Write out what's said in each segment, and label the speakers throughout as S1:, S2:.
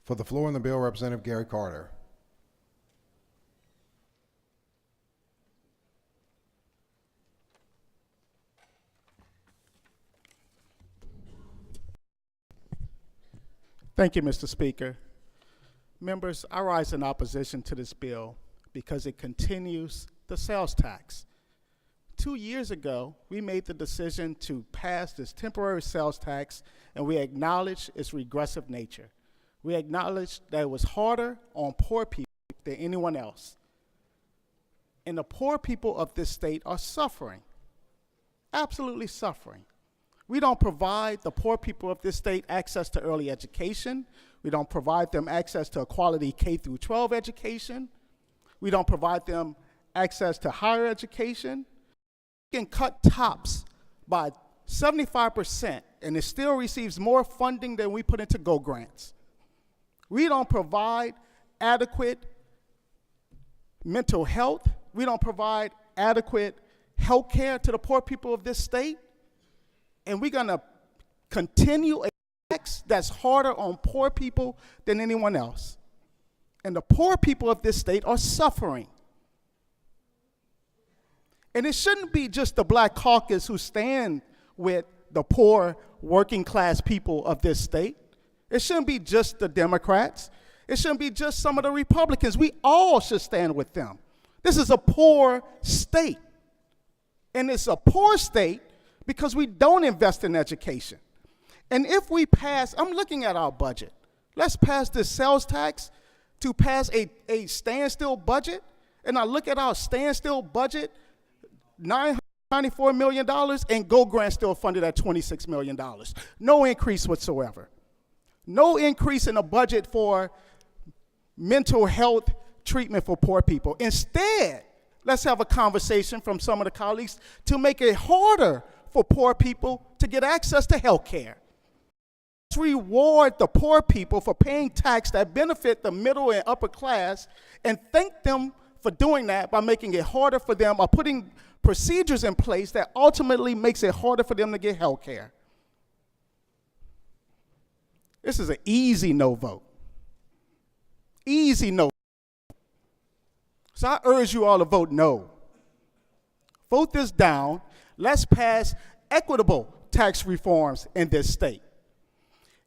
S1: For the floor on the bill, Representative Gary Carter.
S2: Thank you, Mr. Speaker. Members, I rise in opposition to this bill because it continues the sales tax. 2 years ago, we made the decision to pass this temporary sales tax, and we acknowledge its regressive nature. We acknowledge that it was harder on poor people than anyone else. And the poor people of this state are suffering, absolutely suffering. We don't provide the poor people of this state access to early education. We don't provide them access to a quality K through 12 education. We don't provide them access to higher education. We can cut TOPS by 75%, and it still receives more funding than we put into GO grants. We don't provide adequate mental health. We don't provide adequate health care to the poor people of this state. And we're going to continue a tax that's harder on poor people than anyone else. And the poor people of this state are suffering. And it shouldn't be just the Black Caucus who stand with the poor working class people of this state. It shouldn't be just the Democrats. It shouldn't be just some of the Republicans. We all should stand with them. This is a poor state. And it's a poor state because we don't invest in education. And if we pass, I'm looking at our budget. Let's pass this sales tax to pass a standstill budget. And I look at our standstill budget, $994 million, and GO grant still funded at $26 million. No increase whatsoever. No increase in the budget for mental health treatment for poor people. Instead, let's have a conversation from some of the colleagues to make it harder for poor people to get access to health care. Let's reward the poor people for paying tax that benefit the middle and upper class and thank them for doing that by making it harder for them or putting procedures in place that ultimately makes it harder for them to get health care. This is an easy no vote. Easy no. So I urge you all to vote no. Vote this down. Let's pass equitable tax reforms in this state.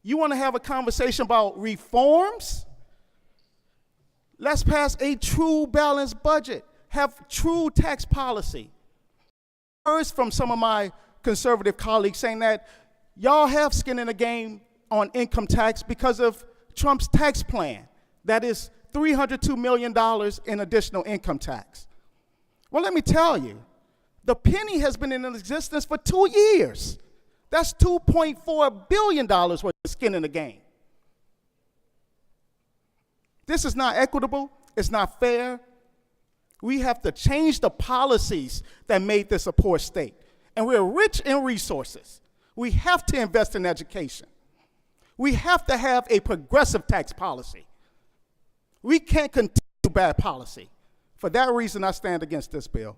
S2: You want to have a conversation about reforms? Let's pass a true balanced budget. Have true tax policy. I heard from some of my conservative colleagues saying that y'all have skin in the game on income tax because of Trump's tax plan. That is $302 million in additional income tax. Well, let me tell you, the penny has been in existence for 2 years. That's $2.4 billion worth of skin in the game. This is not equitable. It's not fair. We have to change the policies that made this a poor state. And we're rich in resources. We have to invest in education. We have to have a progressive tax policy. We can't continue bad policy. For that reason, I stand against this bill.